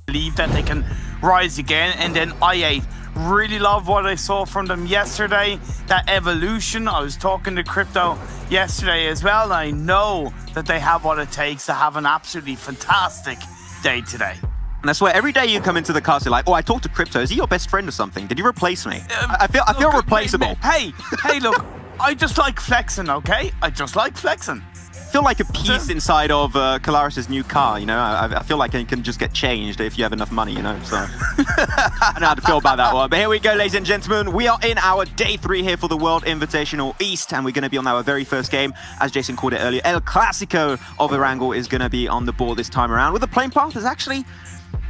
Believe that they can rise again, and then I8 really love what I saw from them yesterday, that evolution. I was talking to Crypto yesterday as well, and I know that they have what it takes to have an absolutely fantastic day today. And I swear, every day you come into the cast, you're like, oh, I talked to Crypto. Is he your best friend or something? Did you replace me? I feel replaceable. Hey, look, I just like flexing, okay? I just like flexing. I feel like a piece inside of Colaris's new car, you know? I feel like it can just get changed if you have enough money, you know? So I know how to feel about that one. But here we go, ladies and gentlemen. We are in our day 3 here for the World Invitational East, and we're going to be on our very first game. As Jason called it earlier, El Clasico of Erangel is going to be on the board this time around. With the playing path is actually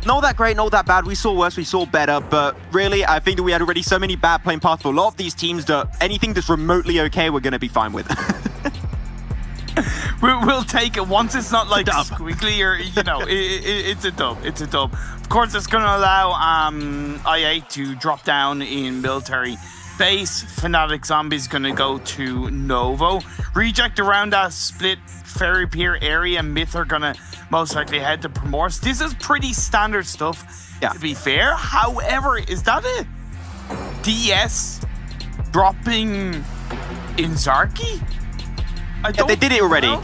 not that great, not that bad. We saw worse, we saw better, but really, I think that we had already so many bad playing paths for a lot of these teams that anything that's remotely okay, we're going to be fine with. We'll take it once it's not like squiggly or, you know, it's a dub. It's a dub. Of course, it's going to allow I8 to drop down in military base. Fnatic Zombies going to go to Novo. Reject around that split Ferry Pier area. Myth are going to most likely head to Primorse. This is pretty standard stuff, to be fair. However, is that a DS dropping in Zarky? They did it already.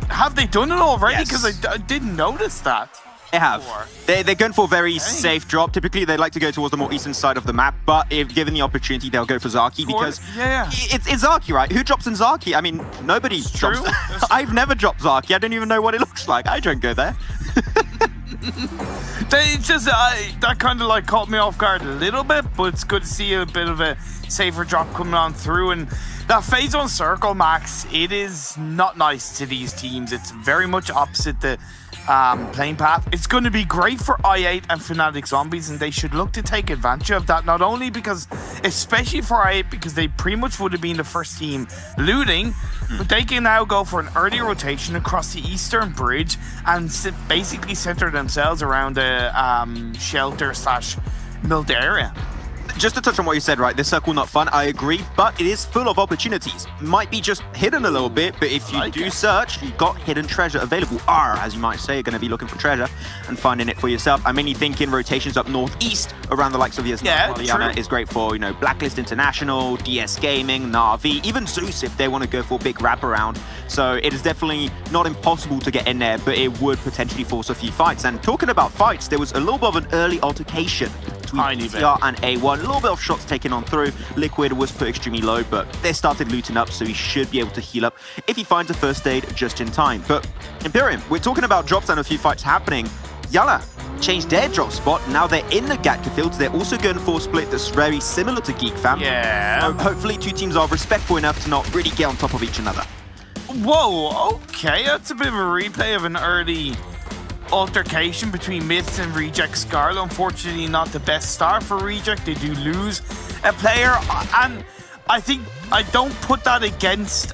Have they done it already? Yes. Because I didn't notice that. They have. They're going for a very safe drop. Typically, they like to go towards the more eastern side of the map, but if given the opportunity, they'll go for Zarky because it's Zarky, right? Who drops in Zarky? I mean, nobody drops. I've never dropped Zarky. I don't even know what it looks like. I don't go there. It's just that kind of like caught me off guard a little bit, but it's good to see a bit of a safer drop coming on through. And that phase 1 circle, Max, it is not nice to these teams. It's very much opposite the playing path. It's going to be great for I8 and Fnatic Zombies, and they should look to take advantage of that, not only because, especially for I8, because they pretty much would have been the first team looting, but they can now go for an early rotation across the eastern bridge and basically center themselves around the shelter/milled area. Just to touch on what you said, right, this circle not fun, I agree, but it is full of opportunities. Might be just hidden a little bit, but if you do search, you've got hidden treasure available. As you might say, you're going to be looking for treasure and finding it for yourself. I'm mainly thinking rotations up northeast around the likes of Yasna is great for, you know, Blacklist International, DS Gaming, Na'Vi, even Zeus if they want to go for a big wraparound. So it is definitely not impossible to get in there, but it would potentially force a few fights. And talking about fights, there was a little bit of an early altercation between TR and A1. A little bit of shots taken on through. Liquid was put extremely low, but they started looting up, so he should be able to heal up if he finds a first aid just in time. But Imperium, we're talking about drops and a few fights happening. Yala changed their drop spot. Now they're in the Gatka fields. They're also going for a split that's very similar to Geek Fam. So hopefully two teams are respectful enough to not really get on top of each another. Whoa, okay. That's a bit of a replay of an early altercation between Myths and Reject Scarlet. Unfortunately, not the best start for Reject. They do lose a player, and I think I don't put that against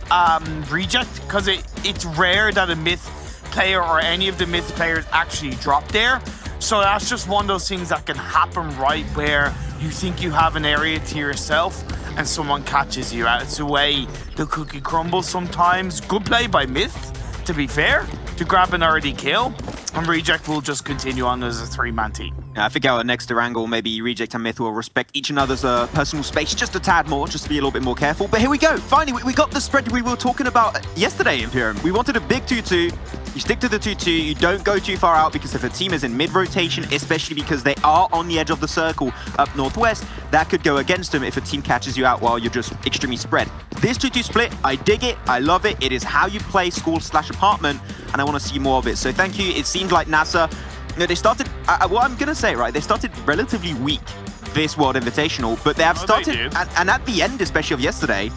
Reject because it's rare that a Myth player or any of the Myth players actually drop there. So that's just one of those things that can happen right where you think you have an area to yourself and someone catches you out. It's the way the cookie crumbles sometimes. Good play by Myth, to be fair, to grab an early kill, and Reject will just continue on as a 3-man team. I think our next Erangel, maybe Reject and Myth will respect each another's personal space just a tad more, just to be a little bit more careful. But here we go. Finally, we got the spread we were talking about yesterday, Imperium. We wanted a big 2-2. You stick to the 2-2. You don't go too far out, because if a team is in mid-rotation, especially because they are on the edge of the circle up northwest, that could go against them if a team catches you out while you're just extremely spread. This 2-2 split, I dig it. I love it. It is how you play school/apartment, and I want to see more of it. So thank you. It seemed like NASA, you know, they started, what I'm going to say, right, they started relatively weak this World Invitational, but they have started, and at the end, especially of yesterday,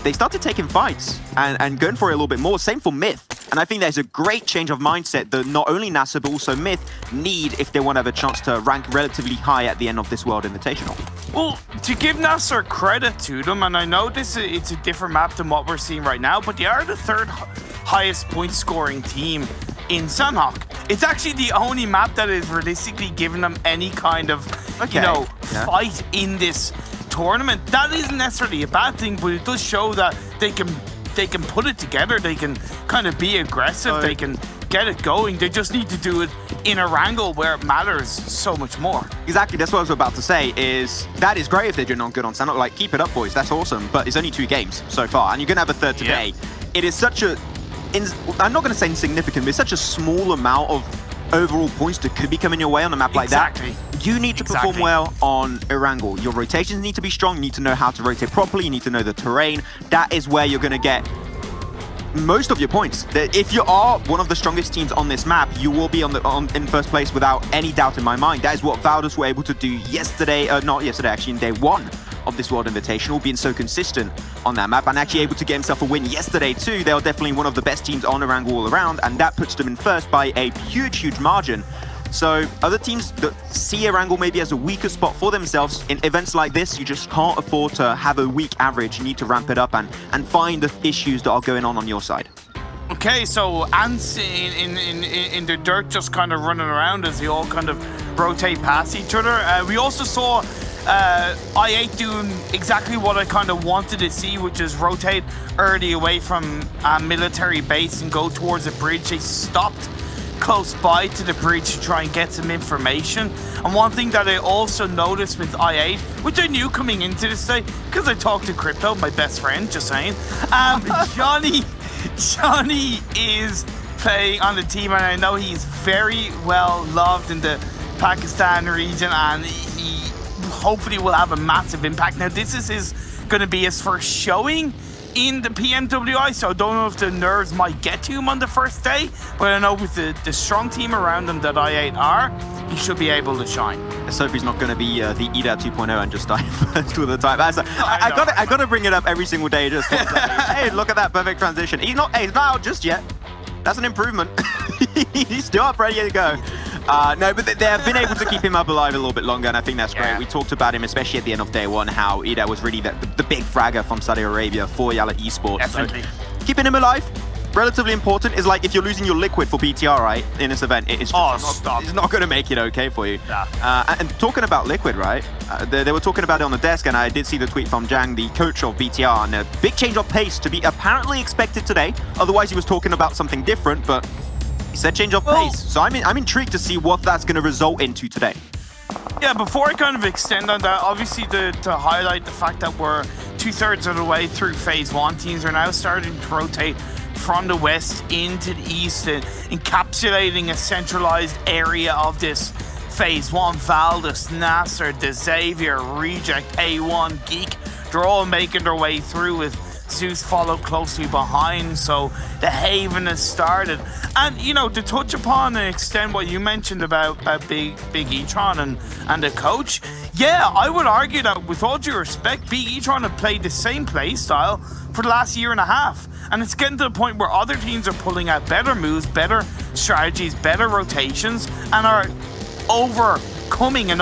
they started taking fights and going for it a little bit more. Same for Myth. And I think there's a great change of mindset that not only NASA, but also Myth need if they want to have a chance to rank relatively high at the end of this World Invitational. Well, to give NASA credit to them, and I know it's a different map than what we're seeing right now, but they are the third highest point scoring team in Sanhok. It's actually the only map that is realistically giving them any kind of, you know, fight in this tournament. That isn't necessarily a bad thing, but it does show that they can put it together. They can kind of be aggressive. They can get it going. They just need to do it in a wrangle where it matters so much more. Exactly, that's what I was about to say, is that is great if they're doing good on Sandok. Like, keep it up, boys, that's awesome. But it's only 2 games so far, and you're going to have a third today. Yeah. It is such a, I'm not going to say insignificant, but it's such a small amount of overall points that could be coming your way on a map like that. You need to perform well on a wrangle. Your rotations need to be strong. You need to know how to rotate properly. You need to know the terrain. That is where you're going to get most of your points. If you are one of the strongest teams on this map, you will be in first place without any doubt in my mind. That is what Valdus were able to do yesterday, not yesterday, actually in day 1 of this World Invitational, being so consistent on that map and actually able to get himself a win yesterday too. They are definitely one of the best teams on a wrangle all around, and that puts them in first by a huge margin. So other teams that see a wrangle maybe as a weaker spot for themselves, in events like this, you just can't afford to have a weak average. You need to ramp it up and find the issues that are going on your side. Okay, so ants in the dirt just kind of running around as they all kind of rotate past each other. We also saw I8 doing exactly what I kind of wanted to see, which is rotate early away from a military base and go towards a bridge. They stopped close by to the bridge to try and get some information. And one thing that I also noticed with I8, which I knew coming into this day, because I talked to Crypto, my best friend, just saying, Johnny is playing on the team, and I know he's very well loved in the Pakistan region, and he hopefully will have a massive impact. Now, this is going to be his first showing in the PMWI, so I don't know if the nerves might get to him on the first day, but I know with the strong team around him that I8 are, he should be able to shine. Let's hope he's not going to be the EDA 2.0 and just die first all the time. I got to bring it up every single day. Just hey, look at that perfect transition. He's not out just yet. That's an improvement. He's still up, ready to go. No, but they have been able to keep him up alive a little bit longer, and I think that's great. We talked about him, especially at the end of day 1, how Ida was really the big fragger from Saudi Arabia for Yalla Esports. Definitely. So, keeping him alive, relatively important. Is like if you're losing your liquid for BTR, right, in this event, it's not going to make it okay for you. Yeah. And talking about liquid, right, they were talking about it on the desk, and I did see the tweet from Jang, the coach of BTR, and a big change of pace to be apparently expected today. Otherwise, he was talking about something different, but he said change of pace. So I'm intrigued to see what that's going to result into today. Yeah, before I kind of extend on that, obviously to highlight the fact that we're 2/3 of the way through phase 1, teams are now starting to rotate from the west into the east, encapsulating a centralized area of this phase 1. Valdus, Nasser, the Xavier, Reject, A1, Geek, they're all making their way through with Zeus followed closely behind, so the Haven has started. And, you know, to touch upon and extend what you mentioned about Big E-Tron and the coach, yeah, I would argue that with all due respect, Big E-Tron have played the same play style for the last year and a half. And it's getting to the point where other teams are pulling out better moves, better strategies, better rotations, and are overcoming and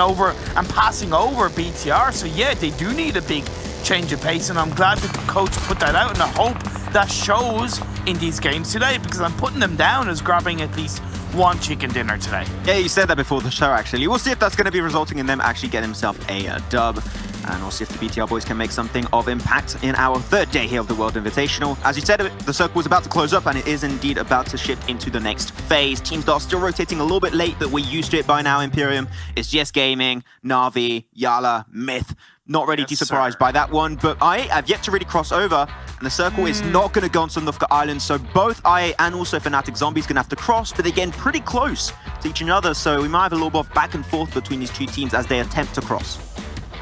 passing over BTR. So yeah, they do need a big change of pace, and I'm glad that the coach put that out, and I hope that shows in these games today, because I'm putting them down as grabbing at least one chicken dinner today. Yeah, you said that before the show, actually. We'll see if that's going to be resulting in them actually getting themselves a dub. And we'll see if the BTR boys can make something of impact in our 3rd day here of the World Invitational. As you said, the circle is about to close up, and it is indeed about to shift into the next phase. Teams that are still rotating a little bit late, but we're used to it by now, Imperium. It's GS Gaming, Na'Vi, Yala, Myth. Not ready to be surprised by that one, but I have yet to really cross over, and the circle is not going to go on Sundufka Island, so both I and also Fnatic Zombies going to have to cross, but they're getting pretty close to each other, so we might have a little bit of back and forth between these two teams as they attempt to cross.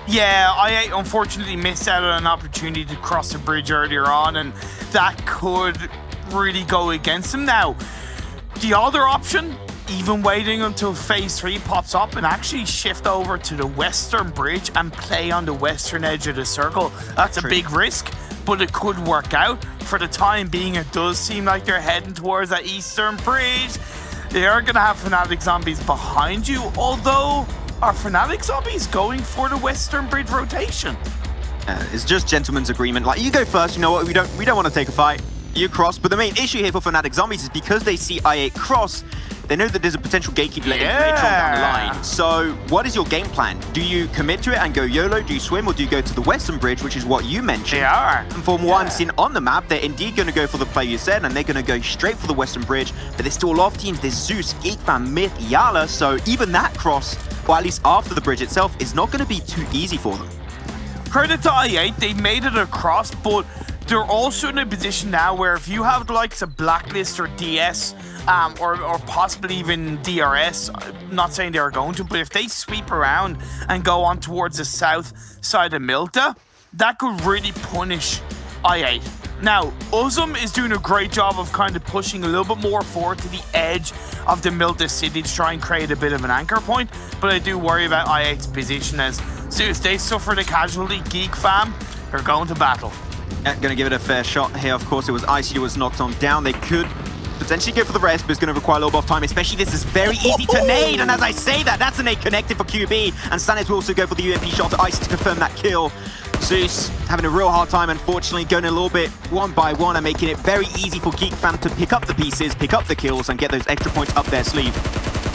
Yeah, I unfortunately missed out on an opportunity to cross the bridge earlier on, and that could really go against them. Now, the other option, even waiting until phase 3 pops up and actually shift over to the western bridge and play on the western edge of the circle. That's a big risk, but it could work out. For the time being, it does seem like they're heading towards that eastern bridge. They are going to have Fnatic Zombies behind you, although are Fnatic Zombies going for the western bridge rotation? It's just gentleman's agreement. Like, you go first, you know what, we don't want to take a fight. You cross, but the main issue here for Fnatic Zombies is because they see I8 cross, They know that there's a potential gatekeep later on down the line. So what is your game plan? Do you commit to it and go YOLO? Do you swim, or do you go to the western bridge, which is what you mentioned? They are. And from what I'm seeing on the map, they're indeed going to go for the play you said, and they're going to go straight for the western bridge. But there's still a lot of teams. There's Zeus, Geekfam, Myth, Yala. So even that cross, or at least after the bridge itself, is not going to be too easy for them. Credit to i8, they made it across, but they're also in a position now where if you have the likes of Blacklist or DS, or possibly even DRS, I'm not saying they are going to, but if they sweep around and go on towards the south side of Milta, that could really punish i8. Now, Uzum is doing a great job of kind of pushing a little bit more forward to the edge of the Milta city to try and create a bit of an anchor point, but I do worry about i8's position as Zeus, they suffered a casualty. Geek fam, they're going to battle. Yeah, going to give it a fair shot here. Of course, it was Icy who was knocked on down. They could potentially go for the rest, but it's going to require a little bit of time, especially this is very easy to nade. And as I say that, that's a nade connected for QB. And Stanis will also go for the UMP shot to Icy to confirm that kill. Zeus having a real hard time, unfortunately, going a little bit one by one and making it very easy for Geek Fam to pick up the pieces, pick up the kills, and get those extra points up their sleeve.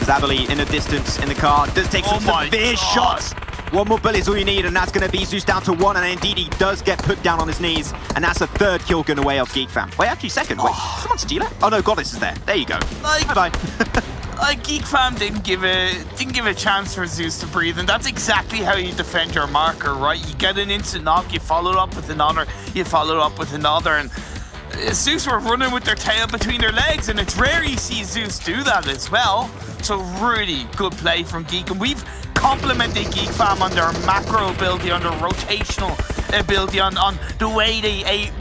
Zavali in the distance in the car does take some severe shots. One more bullet is all you need, and that's going to be Zeus down to 1, and indeed he does get put down on his knees, and that's a third kill going away off Geek Fam. Wait, actually second. Wait, someone steal it? Oh no, Goddess is there. There you go. Bye-bye. Geek Fam didn't give a chance for Zeus to breathe, and that's exactly how you defend your marker, right? You get an instant knock, you follow it up with another, you follow it up with another, and Zeus were running with their tail between their legs, and it's rare you see Zeus do that as well. So really good play from Geek, and we've complimented Geek Fam on their macro ability, on their rotational ability, on the way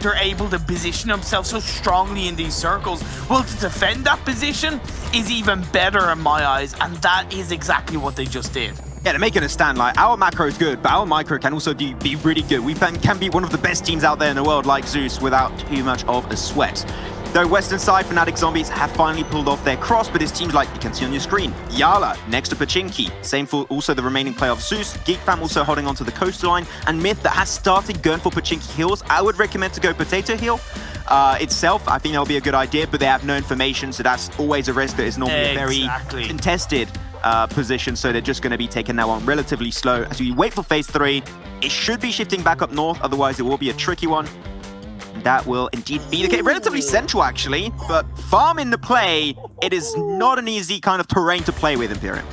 they're able to position themselves so strongly in these circles. Well, to defend that position is even better in my eyes, and that is exactly what they just did. Yeah, they're making a stand. Like, our macro is good, but our micro can also be really good. We can be one of the best teams out there in the world, like Zeus, without too much of a sweat. Though western side Fnatic Zombies have finally pulled off their cross, but his teams, like you can see on your screen, Yala next to Pachinki, same for also the remaining player of Zeus, Geek Fam also holding onto the coastline, and Myth that has started going for Pachinki heals. I would recommend to go Potato Heal itself. I think that'll be a good idea, but they have no information, so that's always a risk that is normally a very contested position, so they're just going to be taking that one relatively slow. As we wait for phase 3, it should be shifting back up north, otherwise it will be a tricky one. That will indeed be the case. Relatively central, actually, but farm in the play, it is not an easy kind of terrain to play with, Imperium.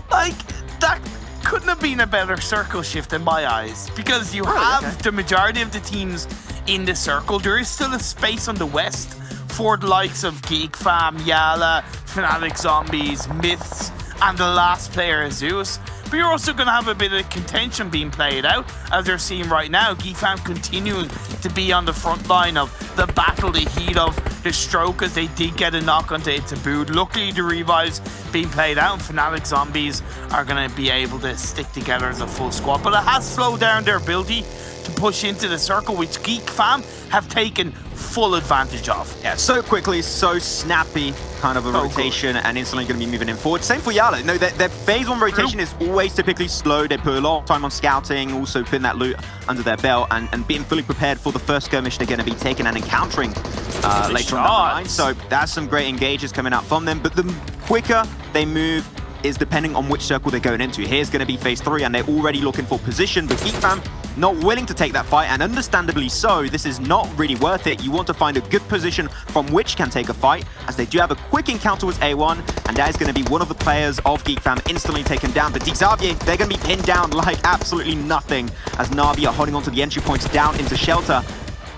Like, that couldn't have been a better circle shift in my eyes, because you have the majority of the teams in the circle. There is still a space on the west for the likes of Geek Fam, Yala, Fnatic Zombies, Myths, and the last player, Zeus. But you're also going to have a bit of contention being played out, as they're seeing right now. Geek Fam continuing to be on the front line of the battle, the heat of the stroke, as they did get a knock onto Itabud. Luckily, the revives being played out, and Fnatic Zombies are going to be able to stick together as a full squad. But it has slowed down their ability to push into the circle, which Geek Fam have taken full advantage of. Yeah, so quickly, so snappy kind of a rotation, and instantly going to be moving in forward. Same for Yala. No, their phase 1 rotation is always typically slow. They put a lot of time on scouting, also putting that loot under their belt, and being fully prepared for the first skirmish they're going to be taking and encountering later on down the line. So that's some great engages coming out from them. But the quicker they move is depending on which circle they're going into. Here's going to be phase 3, and they're already looking for position, but Geek Fam not willing to take that fight, and understandably so. This is not really worth it. You want to find a good position from which can take a fight, as they do have a quick encounter with A1, and that is going to be one of the players of Geek Fam instantly taken down. But Xavier, they're going to be pinned down like absolutely nothing, as Na'Vi are holding onto the entry points down into shelter,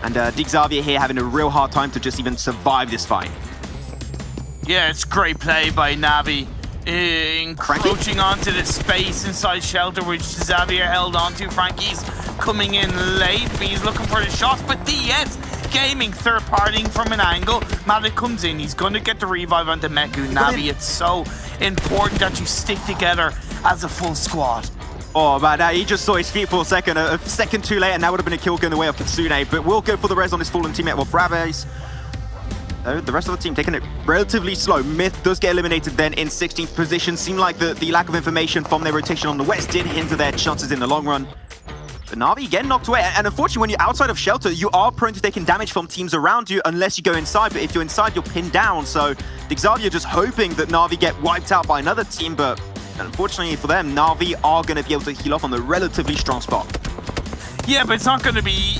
and Xavier here having a real hard time to just even survive this fight. Yeah, it's great play by Na'Vi. Encroaching onto the space inside shelter, which Xavier held onto. Frankie's coming in late, but he's looking for the shots. But DS Gaming third-partying from an angle. Mavic comes in, he's going to get the revive onto Meku. Na'Vi, it's so important that you stick together as a full squad. Oh man, he just saw his feet for a second too late, and that would have been a kill going the way of Kitsune. But we'll go for the res on his fallen teammate of Braves. The rest of the team taking it relatively slow. Myth does get eliminated then in 16th position. Seemed like the lack of information from their rotation on the west did hinder their chances in the long run. But Na'Vi getting knocked away, and unfortunately when you're outside of shelter, you are prone to taking damage from teams around you unless you go inside, but if you're inside, you're pinned down. So Xavier just hoping that Na'Vi get wiped out by another team, but unfortunately for them, Na'Vi are going to be able to heal off on the relatively strong spot. Yeah, but it's not going to be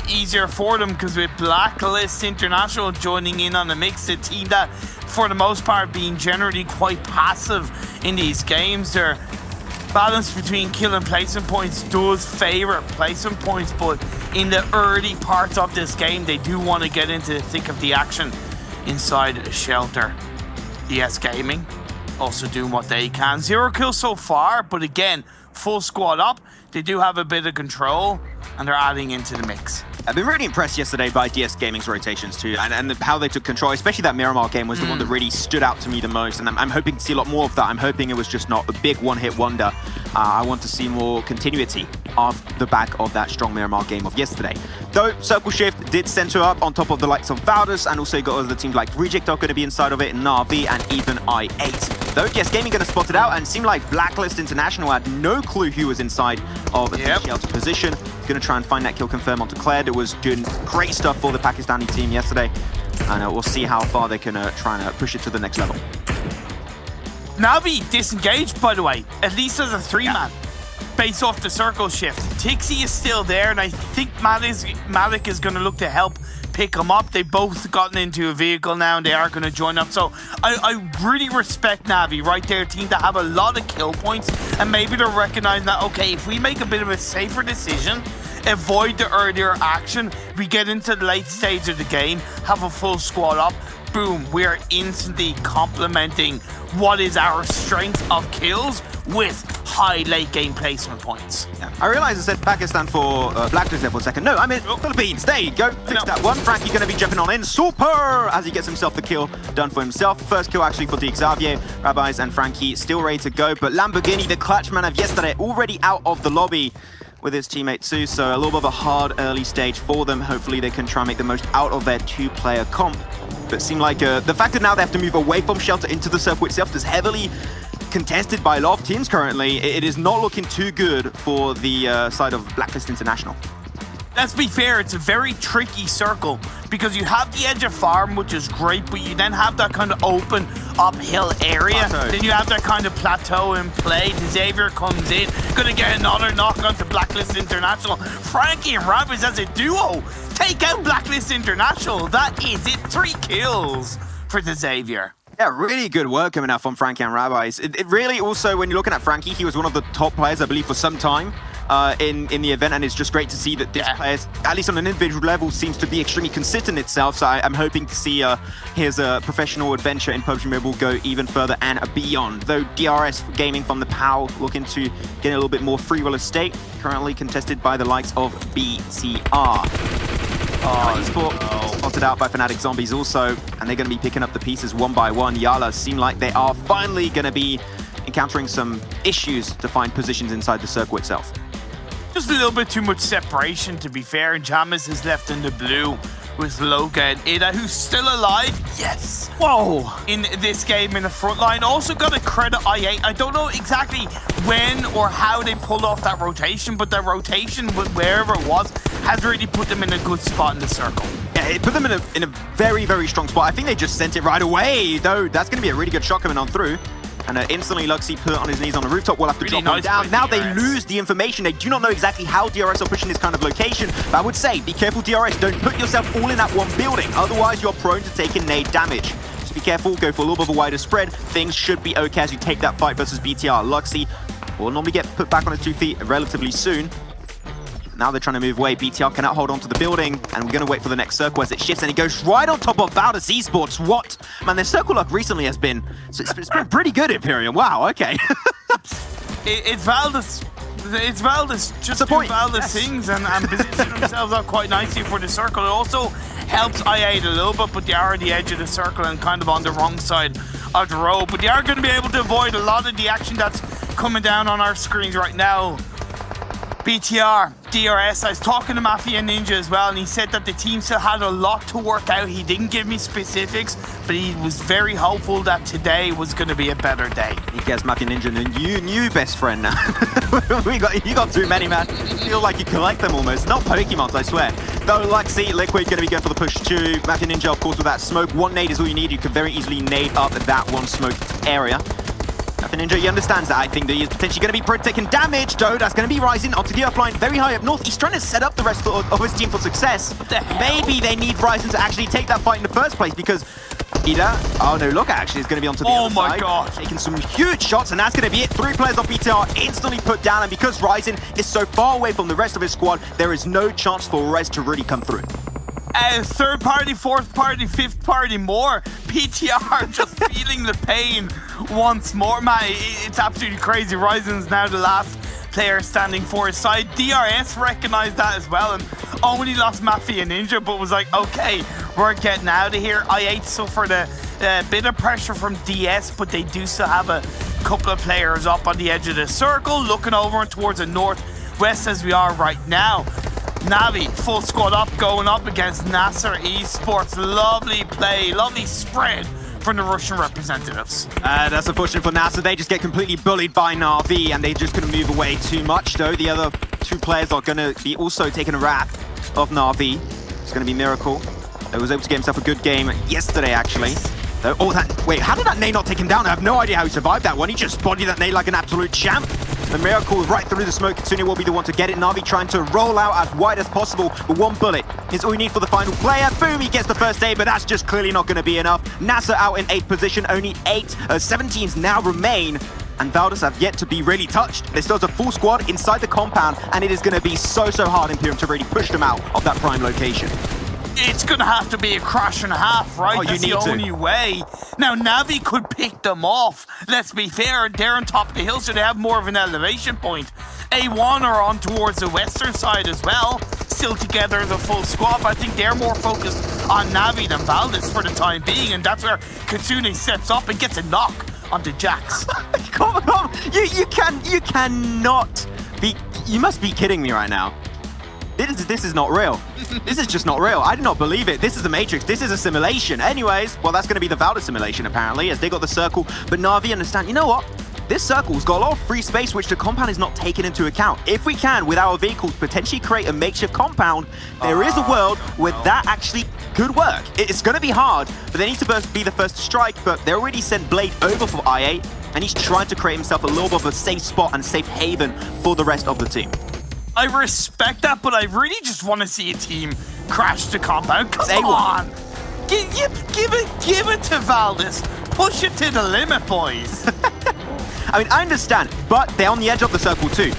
easier for them because with Blacklist International joining in on the mix, a team that for the most part being generally quite passive in these games, their balance between kill and placement points does favor placement points, but in the early parts of this game they do want to get into the thick of the action inside the shelter. ES Gaming also doing what they can. 0 kills so far, but again, full squad up. They do have a bit of control, and they're adding into the mix. I've been really impressed yesterday by DS Gaming's rotations too, and how they took control, especially that Miramar game was the one that really stood out to me the most, and I'm hoping to see a lot more of that. I'm hoping it was just not a big one-hit wonder. I want to see more continuity off the back of that strong Miramar game of yesterday. Though Circle Shift did center up on top of the likes of Valdus, and also you got other teams like Reject are going to be inside of it, Na'Vi, and even I8. Though DS Gaming going to spot it out, and it seemed like Blacklist International had no clue who was inside of the shelter position. Going to try and find that kill confirm onto Claire. It was doing great stuff for the Pakistani team yesterday, and we'll see how far they can try and push it to the next level. Na'Vi disengaged, by the way, at least as a 3-man, based off the circle shift. Tixi is still there, and I think Malik is going to look to help pick him up. They've both gotten into a vehicle now, and they are going to join up. So I really respect Na'Vi right there, team that have a lot of kill points, and maybe they're recognizing that, okay, if we make a bit of a safer decision, avoid the earlier action, we get into the late stage of the game, have a full squad up, boom, we are instantly complementing what is our strength of kills with high late game placement points. Yeah. I realized I said Pakistan for Blacklist there for a second. No, I mean Philippines. There you go. Fix that one. Frankie going to be jumping on in. Super! As he gets himself the kill done for himself. First kill actually for Xavier. Rabbis and Frankie still ready to go. But Lamborghini, the clutch man of yesterday, already out of the lobby with his teammate too. So a little bit of a hard early stage for them. Hopefully they can try and make the most out of their 2-player comp. But it seemed like the fact that now they have to move away from shelter into the circle itself is heavily contested by a lot of teams currently. It is not looking too good for the side of Blacklist International. Let's be fair, it's a very tricky circle because you have the edge of farm, which is great, but you then have that kind of open uphill area. Then you have that kind of plateau in play. Xavier comes in, gonna get another knock onto Blacklist International. Frankie and Rabbits as a duo take out Blacklist International. That is it, 3 kills for the Xavier. Yeah, really good work coming out from Frankie and Rabbis. It really also, when you're looking at Frankie, he was one of the top players, I believe, for some time in the event, and it's just great to see that this player, at least on an individual level, seems to be extremely consistent itself. So I'm hoping to see his professional adventure in PUBG Mobile go even further and beyond. Though DRS Gaming from the PAL looking to get a little bit more free will estate, currently contested by the likes of BCR. Spotted out by Fnatic Zombies also, and they're going to be picking up the pieces one by one. Yala seem like they are finally going to be encountering some issues to find positions inside the circle itself. Just a little bit too much separation, to be fair, and Jamis is left in the blue with Loga and Ida, who's still alive. Yes! Whoa! In this game in the front line. Also got to credit I8. I don't know exactly when or how they pulled off that rotation, but that rotation, wherever it was, has really put them in a good spot in the circle. Yeah, it put them in a very, very strong spot. I think they just sent it right away, though. That's going to be a really good shot coming on through. And instantly Luxy put on his knees on the rooftop. We'll have to drop him down. Now they lose the information. They do not know exactly how DRS are pushing this kind of location. But I would say, be careful DRS. Don't put yourself all in that one building. Otherwise, you're prone to taking nade damage. Just be careful. Go for a little bit of a wider spread. Things should be okay as you take that fight versus BTR. Luxy will normally get put back on his 2 feet relatively soon. Now they're trying to move away. BTR cannot hold on to the building, and we're going to wait for the next circle as it shifts, and it goes right on top of Valdus Esports. What? Man, their circle luck recently has been... It's been pretty good, Imperium. Wow, okay. It's Valdus. It's Valdus. Just do Valdus things and position themselves up quite nicely for the circle. It also helps I8 a little bit, but they are at the edge of the circle and kind of on the wrong side of the road. But they are going to be able to avoid a lot of the action that's coming down on our screens right now. BTR, DRS, I was talking to Mafia Ninja as well, and he said that the team still had a lot to work out. He didn't give me specifics, but he was very hopeful that today was going to be a better day. He gets Mafia Ninja a new best friend now. You got too many, man. Feel like you collect them almost. Not Pokemons, I swear. Though, Luxy, Liquid going to be going for the push too. Mafia Ninja, of course, with that smoke. One nade is all you need. You could very easily nade up that one smoked area. Mafia Ninja, he understands that. I think that he is potentially going to be taking damage, though. That's going to be rising onto the offline, very high up north. He's trying to set up the rest of his team for success. Maybe they need Ryzen to actually take that fight in the first place, because Ida, oh no, look, actually is going to be onto the other side. Oh my god. Taking some huge shots, and that's going to be it. 3 players of BTR instantly put down, and because Ryzen is so far away from the rest of his squad, there is no chance for Rez to really come through. Third party, fourth party, fifth party, more. PTR just feeling the pain once more. Man, it's absolutely crazy. Ryzen's now the last player standing for his side. DRS recognized that as well and only lost Mafia Ninja, but was like, okay, we're getting out of here. I8 suffered a bit of pressure from DS, but they do still have a couple of players up on the edge of the circle, looking over towards the northwest as we are right now. Navi, full squad up, going up against Nasser Esports. Lovely play, lovely spread from the Russian representatives. That's unfortunate for Nasser. They just get completely bullied by Na'Vi, and they just couldn't move away too much, though. The other 2 players are going to be also taking a wrath of Na'Vi. It's going to be Miracle. He was able to get himself a good game yesterday, actually. Wait, how did that nade not take him down? I have no idea how he survived that one. He just bodied that nade like an absolute champ. The Miracle right through the smoke. Kitsune will be the one to get it. Na'Vi trying to roll out as wide as possible, but 1 bullet is all you need for the final player. Boom, he gets the first aid, but that's just clearly not going to be enough. Nasser out in 8th position. Only 17s now remain, and Valdez have yet to be really touched. There's still a full squad inside the compound, and it is going to be so hard Imperium to really push them out of that prime location. It's going to have to be a crash and a half, right? That's the only way. Now, Navi could pick them off. Let's be fair, they're on top of the hill, so they have more of an elevation point. A1 are on towards the western side as well. Still together as a full squad, but I think they're more focused on Navi than Valdez for the time being, and that's where Kitsune steps up and gets a knock onto Jax. Come on, you cannot be, you must be kidding me right now. This is not real. This is just not real. I do not believe it. This is the Matrix. This is a simulation. Anyways, well, that's going to be the Valdez simulation, apparently, as they got the circle. But Na'Vi understand, you know what? This circle's got a lot of free space, which the compound is not taking into account. If we can, with our vehicles, potentially create a makeshift compound, there is a world where that actually could work. It's going to be hard, but they need to be the first to strike, but they already sent Blade over for I8, and he's trying to create himself a little bit of a safe spot and safe haven for the rest of the team. I respect that, but I really just want to see a team crash the compound. Come on! Give it to Valdez. Push it to the limit, boys. I mean, I understand, but they're on the edge of the circle too.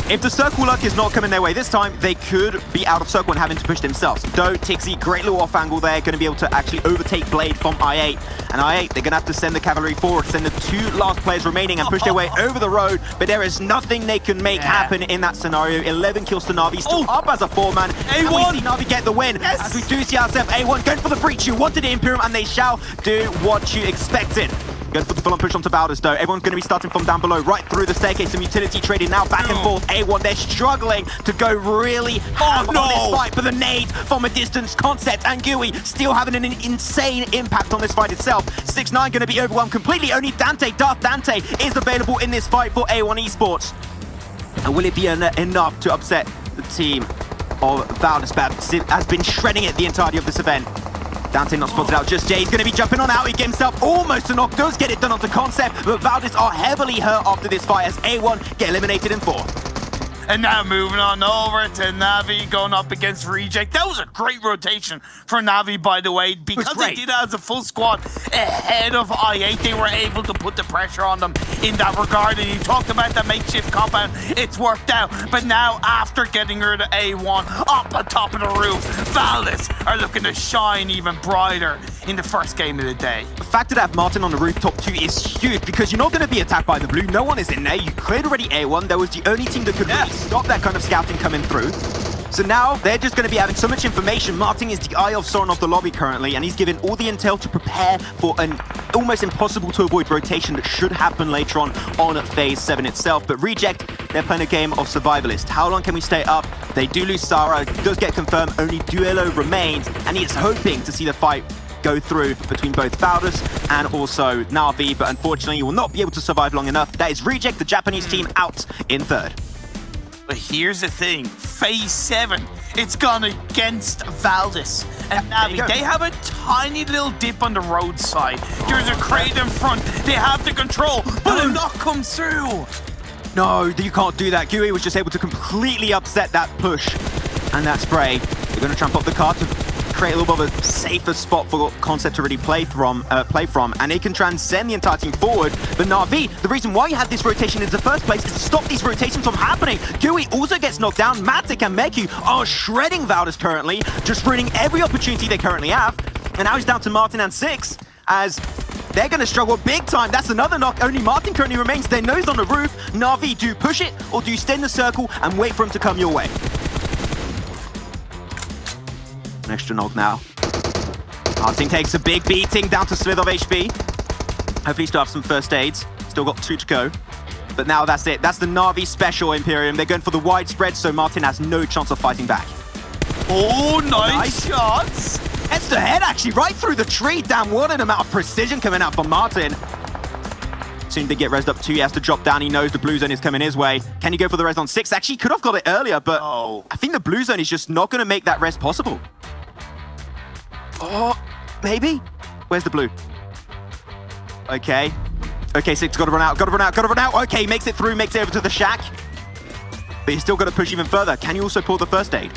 If the circle luck is not coming their way this time, they could be out of circle and having to push themselves. Though, Tixie, great little off angle there, going to be able to actually overtake Blade from I8. And I8, they're going to have to send the cavalry forward, send the 2 last players remaining and push their way over the road. But there is nothing they can make happen in that scenario. 11 kills to Na'Vi, still up as a 4-man. A1! And we see Na'Vi get the win. Yes. As we do see ourselves, A1 going for the breach. You wanted the Imperium, and they shall do what you expected. Going for the full-on push onto Valdez, though. Everyone's going to be starting from down below, right through the staircase. Some utility trading now back and forth. A1, they're struggling to go really hard on this fight, but the nades from a distance, Concept and Gui still having an insane impact on this fight itself. 6ix9ine going to be overwhelmed completely. Only Darth Dante is available in this fight for A1 Esports. And will it be enough to upset the team of Valdez? Has been shredding it the entirety of this event. Dante not spotted out just yet. He's going to be jumping on out. He gets himself almost a knock. Does get it done onto Concept, but Valdez are heavily hurt after this fight as A1 get eliminated in 4th. And now moving on over to Navi going up against Reject. That was a great rotation for Navi, by the way, because they did it as a full squad ahead of I8. They were able to put the pressure on them in that regard. And you talked about that makeshift compound. It's worked out. But now, after getting rid of A1 up on top of the roof, Valdez are looking to shine even brighter in the first game of the day. The fact that I have Martin on the rooftop too is huge, because you're not going to be attacked by the blue. No one is in there. You cleared already A1. That was the only team that could really stop that kind of scouting coming through. So now they're just going to be having so much information. Martin is the eye of Sauron of the lobby currently, and he's given all the intel to prepare for an almost impossible to avoid rotation that should happen later on Phase 7 itself. But Reject they're playing a game of survivalist. How long can we stay up? They do lose Sarah, it does get confirmed, only Duelo remains, and he is hoping to see the fight go through between both Valdus and also Na'Vi, but unfortunately he will not be able to survive long enough. That is Reject, the Japanese team, out in third. But here's the thing, Phase 7, it's gone against Valdus and Navi. They have a tiny little dip on the roadside. There's a crate in front, they have the control, but a knock comes through. No, you can't do that. Gui was just able to completely upset that push and that spray. They're going to tramp up the car to create a little bit of a safer spot for Concept to really play from, and it can transcend the entire team forward. But Na'Vi, the reason why you had this rotation in the first place is to stop these rotations from happening. Gui also gets knocked down. Matic and Meku are shredding Valdus currently, just ruining every opportunity they currently have. And now he's down to Martin and 6, as they're going to struggle big time. That's another knock. Only Martin currently remains. Their nose on the roof. Na'Vi, do you push it, or do you stay in the circle and wait for him to come your way? An extra knock now. Martin takes a big beating, down to slither of HP. Hopefully still have some first aids. Still got 2 to go. But now that's it. That's the Na'Vi special, Imperium. They're going for the wide spread, so Martin has no chance of fighting back. Oh, nice shots! Heads to head, actually, right through the tree. Damn, what an amount of precision coming out from Martin. Soon they get rezzed up 2, he has to drop down. He knows the blue zone is coming his way. Can he go for the res on 6? Actually, he could have got it earlier, but I think the blue zone is just not going to make that res possible. Oh, maybe? Where's the blue? Okay. Okay, 6, gotta run out, gotta run out, gotta run out. Okay, makes it through, makes it over to the shack. But he's still got to push even further. Can you also pull the first aid?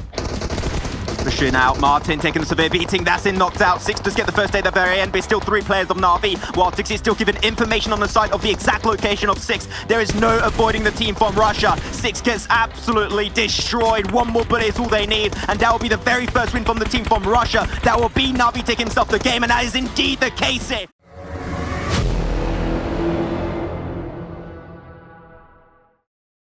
Pushing out, Martin taking a severe beating. That's in, knocked out. 6 does get the first aid at the very end, but still 3 players of Na'Vi, while Dixie is still given information on the side of the exact location of 6. There is no avoiding the team from Russia. 6 gets absolutely destroyed. 1 more bullet is all they need, and that will be the very first win from the team from Russia. That will be Na'Vi taking himself the game, and that is indeed the case here.